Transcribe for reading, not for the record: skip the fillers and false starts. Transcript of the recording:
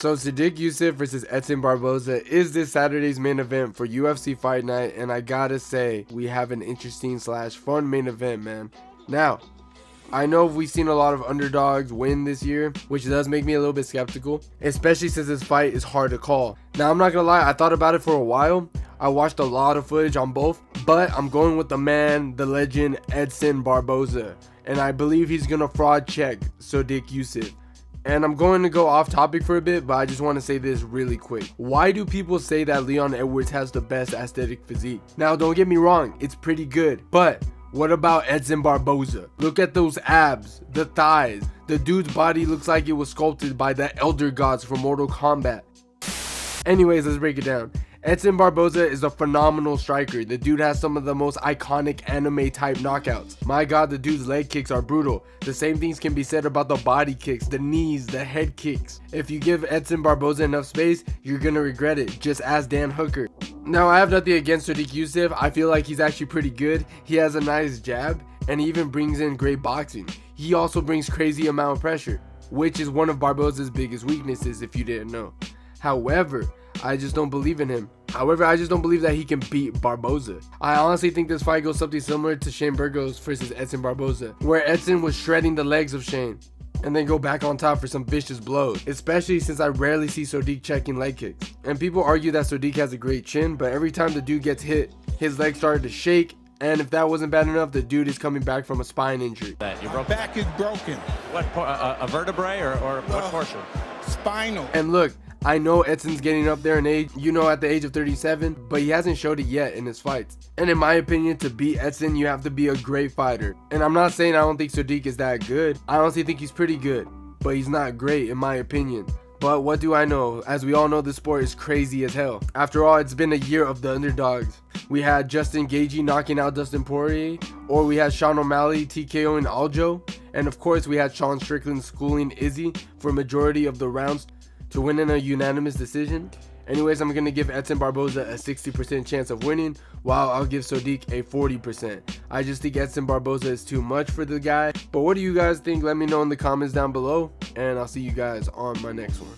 So Sodiq Yusuff versus Edson Barboza is this Saturday's main event for UFC Fight Night, and I gotta say, we have an interesting / fun main event, man. Now, I know we've seen a lot of underdogs win this year, which does make me a little bit skeptical, especially since this fight is hard to call. Now, I'm not gonna lie, I thought about it for a while. I watched a lot of footage on both, but I'm going with the man, the legend, Edson Barboza, and I believe he's gonna fraud check Sodiq Yusuff. And I'm going to go off topic for a bit, but I just want to say this really quick. Why do people say that Leon Edwards has the best aesthetic physique? Now, don't get me wrong, it's pretty good, but what about Edson Barboza? Look at those abs, the thighs. The dude's body looks like it was sculpted by the elder gods from Mortal Kombat. Anyways, let's break it down. Edson Barboza is a phenomenal striker. The dude has some of the most iconic anime type knockouts. My god, the dude's leg kicks are brutal. The same things can be said about the body kicks, the knees, the head kicks. If you give Edson Barboza enough space, you're gonna regret it. Just ask Dan Hooker. Now, I have nothing against Sodiq Yusuff. I feel like he's actually pretty good. He has a nice jab, and he even brings in great boxing. He also brings crazy amount of pressure, which is one of Barboza's biggest weaknesses if you didn't know. However, I just don't believe in him. I just don't believe that he can beat Barboza. I honestly think this fight goes something similar to Shane Burgos versus Edson Barboza, where Edson was shredding the legs of Shane and then go back on top for some vicious blows, especially since I rarely see Sodiq checking leg kicks. And people argue that Sodiq has a great chin, but every time the dude gets hit, his legs started to shake, and if that wasn't bad enough, the dude is coming back from a spine injury. Your back is broken. What, a vertebrae or what portion? Spinal. And look, I know Edson's getting up there in age, at the age of 37, but he hasn't showed it yet in his fights. And in my opinion, to beat Edson, you have to be a great fighter. And I'm not saying I don't think Sodiq is that good. I honestly think he's pretty good, but he's not great in my opinion. But what do I know? As we all know, the sport is crazy as hell. After all, it's been a year of the underdogs. We had Justin Gaethje knocking out Dustin Poirier, or we had Sean O'Malley TKOing Aljo, and of course we had Sean Strickland schooling Izzy for majority of the rounds to win in a unanimous decision. Anyways, I'm going to give Edson Barboza a 60% chance of winning, while I'll give Sodiq a 40%. I just think Edson Barboza is too much for the guy. But what do you guys think? Let me know in the comments down below, and I'll see you guys on my next one.